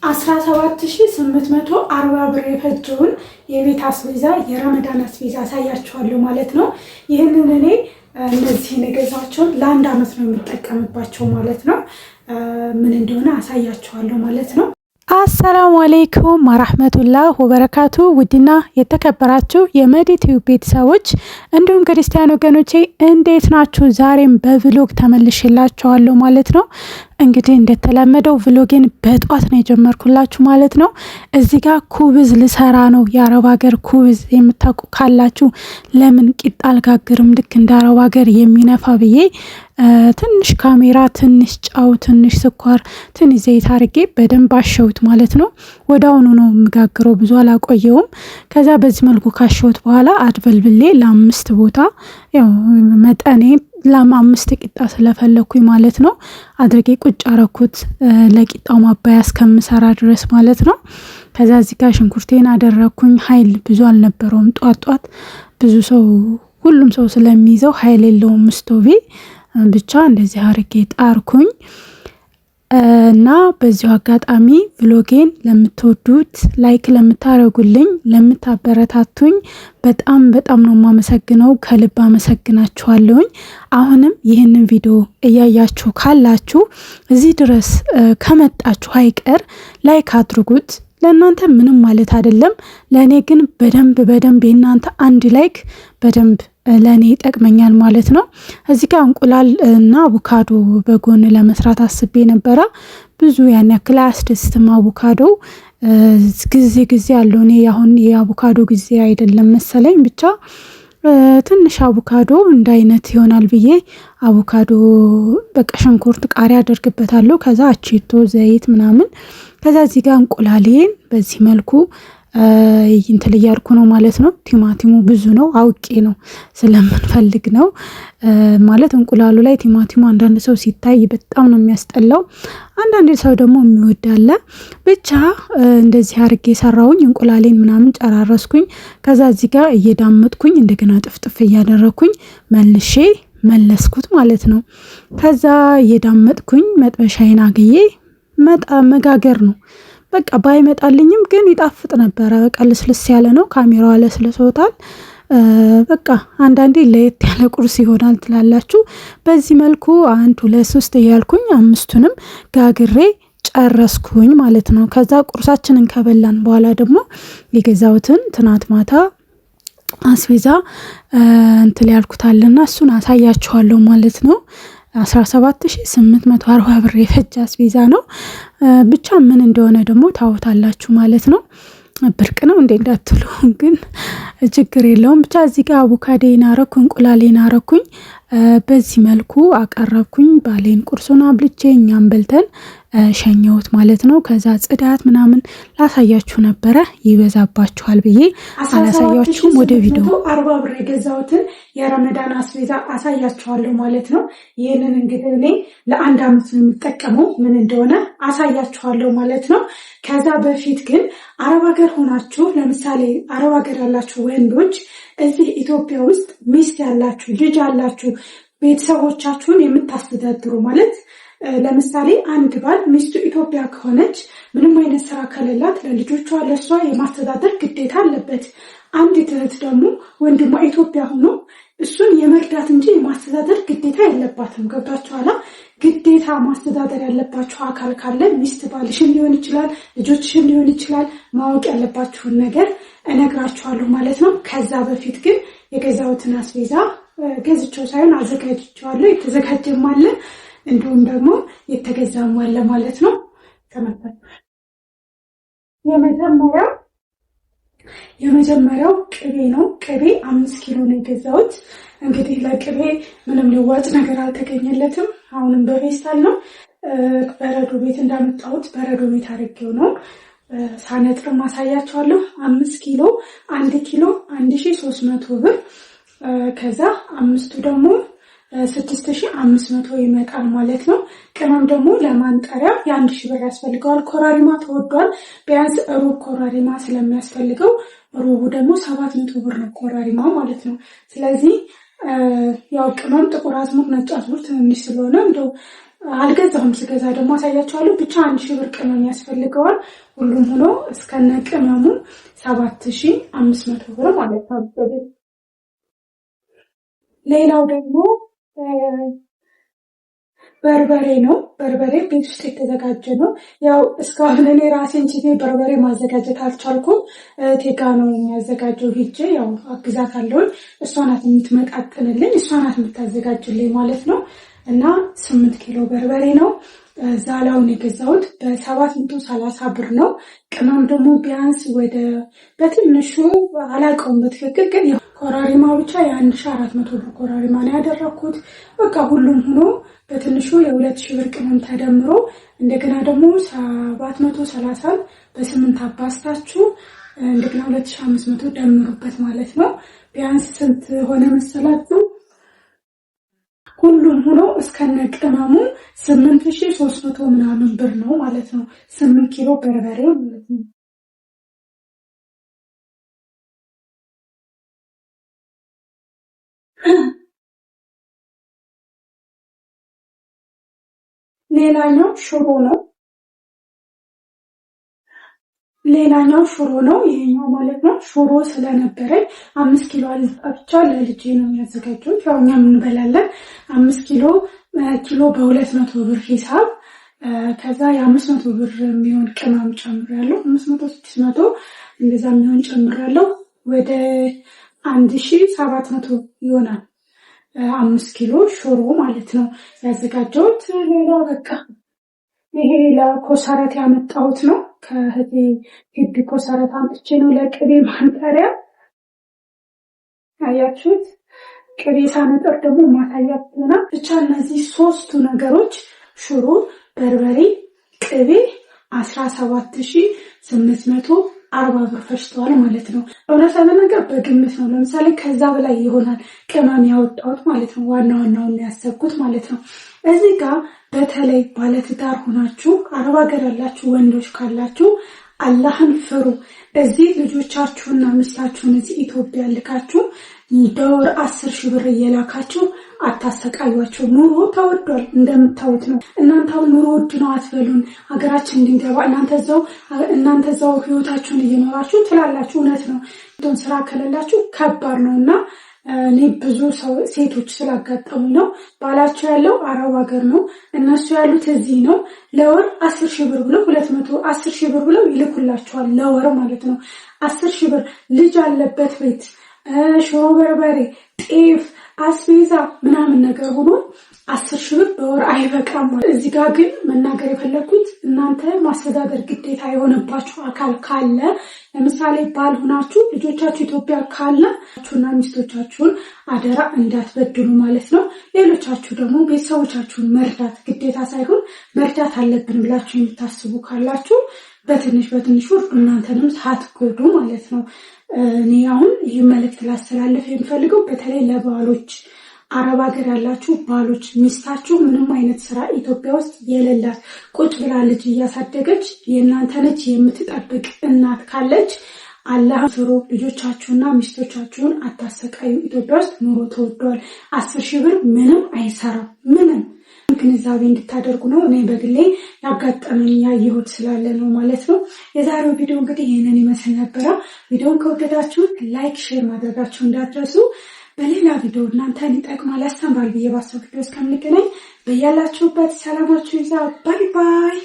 17840 ብር የፈጀውን የቤት አስቤዛ የረመዳን አስቤዛ አሳያችኋለሁ ማለት ነው። ይህንን እኔ እነዚህን የገዛቸውን ለአንድ አመት ነው የምጠቀምባቸው ማለት ነው። ምን እንደሆነ አሳያችኋለሁ ማለት ነው። አሰላሙ አለይኩም ወራህመቱላህ ወበረካቱ። ውድና የተከበራችሁ የመዲቲዩብ ቤተሰቦች እንዲሁም ክርስቲያን ወገኖቼ እንዴት ናችሁ? ዛሬም በቭሎግ ተመልሼላችኋለሁ ማለት ነው። እንግዲህ እንደተለመደው ቭሎጌን በጧት ነው የጀመርኩላችሁ ማለት ነው። እዚህ ጋር ኩብዝ ልሰራ ነው። የአረብ ሀገር ኩብዝ የምታውቁ ካላችሁ ለምን ቂጣ አልጋግርም ልክ እንደ አረብ ሀገር የሚነፋ ብዬ ትንሽ ካሜራ፣ ትንሽ ጫው፣ ትንሽ ስኳር፣ ትንሽ ዘይት አድርጌ በደንብ አሸውት ማለት ነው። ወዳውኑ ነው የምጋግረው፣ ብዙ አላቆየውም። ከዛ በዚህ መልኩ ካሸውት በኋላ አድበልብሌ ለአምስት ቦታ ያው መጠኔ ለአምስት ቂጣ ስለፈለኩኝ ማለት ነው አድርጌ ቁጭ አረኩት ለቂጣው ማባያ እስከምሰራ ድረስ ማለት ነው። ከዛ እዚህ ጋር ሽንኩርቴን አደረኩኝ። ኃይል ብዙ አልነበረውም። ጧት ብዙ ሰው ሁሉም ሰው ስለሚይዘው ኃይል የለውም ስቶቬ። ብቻ እንደዚህ አርጌ ጣርኩኝ እና በዚሁ አጋጣሚ ቭሎጌን ለምትወዱት ላይክ ለምታረጉልኝ ለምታበረታቱኝ በጣም ነው የማመሰግነው። ከልብ አመሰግናችኋለሁኝ። አሁንም ይህንን ቪዲዮ እያያችሁ ካላችሁ እዚህ ድረስ ከመጣችሁ አይቀር ላይክ አድርጉት። ለእናንተ ምንም ማለት አይደለም፣ ለእኔ ግን በደንብ የእናንተ አንድ ላይክ በደንብ ለእኔ ይጠቅመኛል ማለት ነው። እዚህ ጋር እንቁላል እና አቮካዶ በጎን ለመስራት አስቤ ነበረ። ብዙ ያን ያክል አያስደስትም አቮካዶ። ጊዜ ያለው እኔ አሁን የአቮካዶ ጊዜ አይደለም መሰለኝ። ብቻ ትንሽ አቮካዶ እንደ አይነት ይሆናል ብዬ አቮካዶ በቃ ሽንኩርት፣ ቃሪያ አደርግበታለሁ። ከዛ አቼቶ፣ ዘይት ምናምን። ከዛ እዚህ ጋር እንቁላሌን በዚህ መልኩ እንትን እያልኩ ነው ማለት ነው። ቲማቲሙ ብዙ ነው አውቄ ነው ስለምንፈልግ ነው ማለት። እንቁላሉ ላይ ቲማቲሙ አንዳንድ ሰው ሲታይ በጣም ነው የሚያስጠላው፣ አንዳንድ ሰው ደግሞ የሚወዳለ። ብቻ እንደዚህ አርጌ ሰራውኝ። እንቁላሌን ምናምን ጨራረስኩኝ። ከዛ እዚህ ጋር እየዳመጥኩኝ እንደገና ጥፍጥፍ እያደረኩኝ መለስኩት ማለት ነው። ከዛ እየዳመጥኩኝ መጥበሻዬን አግዬ መጋገር ነው። በቃ ባይመጣልኝም ግን ይጣፍጥ ነበረ። በቃ ልስልስ ያለ ነው። ካሜራው አለስልሶታል። በቃ አንዳንዴ ለየት ያለ ቁርስ ይሆናል ትላላችሁ። በዚህ መልኩ 1 2 3 እያልኩኝ አምስቱንም ጋግሬ ጨረስኩኝ ማለት ነው። ከዛ ቁርሳችንን ከበላን በኋላ ደግሞ የገዛሁትን ትናንት ማታ አስቤዛ እንትን ያልኩታልና እሱን አሳያችኋለሁ ማለት ነው። 17840 ብር የፈጀ አስቤዛ ነው። ብቻ ምን እንደሆነ ደግሞ ታውታላችሁ ማለት ነው። ብርቅ ነው እንዴ እንዳትሉ ግን ችግር የለውም። ብቻ እዚህ ጋር አቮካዶን አረኩኝ፣ እንቁላሌን አረኩኝ። በዚህ መልኩ አቀረብኩኝ። ባሌን ቁርሱን አብልቼ እኛም በልተን ሸኘሁት ማለት ነው። ከዛ ጽዳት ምናምን ላሳያችሁ ነበረ ይበዛባችኋል ብዬ አላሳያችሁም። ወደ ቪዲዮ 40 ብር የገዛሁትን የረመዳን አስቤዛ አሳያችኋለሁ ማለት ነው። ይህንን እንግዲህ እኔ ለአንድ አመት ነው የምጠቀመው። ምን እንደሆነ አሳያችኋለሁ ማለት ነው። ከዛ በፊት ግን አረብ ሀገር ሆናችሁ ለምሳሌ አረብ ሀገር ያላችሁ ወንዶች እዚህ ኢትዮጵያ ውስጥ ሚስት ያላችሁ ልጅ ያላችሁ ቤተሰቦቻችሁን የምታስተዳድሩ ማለት ለምሳሌ አንድ ባል ሚስቱ ኢትዮጵያ ከሆነች ምንም አይነት ስራ ከሌላት ለልጆቿ ለሷ የማስተዳደር ግዴታ አለበት። አንዲት እህት ደግሞ ወንድሟ ኢትዮጵያ ሆኖ እሱን የመርዳት እንጂ የማስተዳደር ግዴታ የለባትም። ገብታችኋላ? ግዴታ ማስተዳደር ያለባችሁ አካል ካለ ሚስት ባልሽን ሊሆን ይችላል፣ ልጆችሽን ሊሆን ይችላል። ማወቅ ያለባችሁን ነገር እነግራችኋለሁ ማለት ነው። ከዛ በፊት ግን የገዛሁትን አስቤዛ ገዝቼው ሳይሆን አዘጋጅቼዋለሁ። የተዘጋጀም አለ እንዲሁም ደግሞ የተገዛም አለ ማለት ነው። ተመጣጣኝ የመጀመሪያው ቅቤ ነው። ቅቤ 5 ኪሎ ነው የገዛሁት። እንግዲህ ለቅቤ ምንም ልዋጭ ነገር አልተገኘለትም። አሁንም በፌስታል ነው በረዶ ቤት እንዳመጣሁት በረዶ ቤት አድርጌው ነው ሳነጥር ማሳያቸዋለሁ። 5 ኪሎ 1 ኪሎ 1300 ብር። ከዛ አምስቱ ደግሞ 6500 ይመጣል ማለት ነው። ቅመም ደግሞ ለማንጠሪያ የ1000 ብር ያስፈልገዋል። ኮራሪማ ተወዷል። ቢያንስ ሩብ ኮራሪማ ስለሚያስፈልገው ሩቡ ደግሞ 700 ብር ነው ኮራሪማ ማለት ነው። ስለዚህ ያው ቅመም ጥቁር አዝሙድ፣ ነጭ አዝሙድ ትንሽ ስለሆነ እንደው አልገዛሁም። ስገዛ ደግሞ አሳያቸዋለሁ። ብቻ 1000 ብር ቅመም ያስፈልገዋል። ሁሉም ሆኖ እስከነ ቅመሙ 7500 ብር ማለት ነው። ሌላው ደግሞ በርበሬ ነው። በርበሬ ቤት ውስጥ የተዘጋጀ ነው። ያው እስካሁን እኔ ራሴን ችዬ በርበሬ ማዘጋጀት አልቻልኩም። ቴጋ ነው የሚያዘጋጀው። ሂጄ ያው አግዛታለሁ። እሷ ናት የምትመጣጥንልኝ፣ እሷ ናት የምታዘጋጅልኝ ማለት ነው። እና 8 ኪሎ በርበሬ ነው። ዛላውን የገዛሁት በ730 ብር ነው። ቅመም ደግሞ ቢያንስ ወደ በትንሹ አላውቀውም በትክክል ግን ኮራሪማ ብቻ የ1400 ብር ኮራሪማ ነው ያደረኩት። በቃ ሁሉም ሆኖ በትንሹ የ2000 ብር ቅመም ተደምሮ እንደገና ደግሞ 730 በ8 አባስታችሁ እንደገና 2500 ደምሩበት ማለት ነው። ቢያንስ ስንት ሆነ መሰላችሁ? ሁሉም ሆኖ እስከነ ቅመሙ 8300 ምናምን ብር ነው ማለት ነው። 8 ኪሎ በርበሬ ማለት ነው። ሌላኛው ሽሮ ነው። ይሄኛው ማለት ነው። ሽሮ ስለነበረኝ 5 ኪሎ አልጣቻ ለልጄ ነው የሚያዘጋጀው። ያው እኛም እንበላለን። 5 ኪሎ በ200 ብር ሂሳብ ከዛ የ500 ብር የሚሆን ቅመም ጨምሬያለሁ። 500 600 እንደዛ የሚሆን ጨምሬያለሁ። ወደ 1700 ይሆናል 5 ኪሎ ሽሮ ማለት ነው ያዘጋጀሁት። ሌላው በቃ ይሄ ለኮሰረት ያመጣሁት ነው። ከህቴ ግቢ ኮሰረት አምጥቼ ነው ለቅቤ ማንጠሪያ። አያችሁት? ቅቤ ሳነጠር ደግሞ ማሳያችሁና ብቻ እነዚህ 3ቱ ነገሮች ሽሮ፣ በርበሬ፣ ቅቤ 17840 ብር ፈጅተዋል ማለት ነው። እውነት ለመናገር በግምት ነው። ለምሳሌ ከዛ በላይ ይሆናል ቅመም ያወጣሁት ማለት ነው። ዋና ዋናውን ያሰብኩት ማለት ነው። እዚህ ጋር በተለይ ባለትዳር ሆናችሁ አረብ ሀገር ያላችሁ ወንዶች ካላችሁ አላህን ፍሩ። እዚህ ልጆቻችሁና ሚስታችሁን እዚህ ኢትዮጵያ ልካችሁ በወር 10,000 ብር እየላካችሁ አታሰቃዩአቸው። ኑሮ ተወዷል እንደምታዩት ነው። እናንተ ኑሮ ውድ ነው አትበሉን። ሀገራችን እንድንገባ እናንተ እዛው ህይወታችሁን እየኖራችሁ ትላላችሁ። እውነት ነው። ስራ ከሌላችሁ ከባድ ነው እና እኔ ብዙ ሴቶች ስላጋጠሙ ነው። ባላቸው ያለው አረብ ሀገር ነው፣ እነሱ ያሉት እዚህ ነው። ለወር 10,000 ብር ብለው 10,000 ብር ብለው ይልኩላቸዋል ለወር ማለት ነው። 10,000 ብር ልጅ አለበት ቤት ሽሮ፣ በርበሬ፣ ጤፍ፣ አስቤዛ ምናምን ነገር ሆኖ 10,000 ብር በወር አይበቃም። እዚህ ጋር ግን መናገር የፈለኩት እናንተ ማስተዳደር ግዴታ የሆነባችሁ አካል ካለ ለምሳሌ ባል ሆናችሁ ልጆቻችሁ ኢትዮጵያ ካላችሁና ሚስቶቻችሁን አደራ እንዳትበድሉ ማለት ነው። ሌሎቻችሁ ደግሞ ቤተሰቦቻችሁን መርዳት ግዴታ ሳይሆን መርዳት አለብን ብላችሁ የምታስቡ ካላችሁ በትንሹ እናንተንም ሳትጎዱ ማለት ነው። እኔ አሁን ይህ መልእክት ላስተላለፍ የምፈልገው በተለይ ለባሎች አረብ ሀገር ያላችሁ ባሎች ሚስታችሁ ምንም አይነት ስራ ኢትዮጵያ ውስጥ የሌላት ቁጭ ብላ ልጅ እያሳደገች የእናንተን እጅ የምትጠብቅ እናት ካለች አላህ ፍሩ። ልጆቻችሁና ሚስቶቻችሁን አታሰቃዩ። ኢትዮጵያ ውስጥ ኑሮ ተወዷል። 10,000 ብር ምንም አይሰራም። ምንም ግንዛቤ እንድታደርጉ ነው። እኔ በግሌ ያጋጠመኝ ያየሁት ስላለ ነው ማለት ነው። የዛሬው ቪዲዮ እንግዲህ ይህንን ይመስል ነበረ። ቪዲዮን ከወደዳችሁት ላይክ፣ ሼር ማድረጋችሁ እንዳትረሱ። በሌላ ቪዲዮ እናንተን ይጠቅማል ያስተምራል ብዬ ባሰብኩት እስከምንገናኝ በያላችሁበት ሰላማችሁ ይዛ። ባይ ባይ።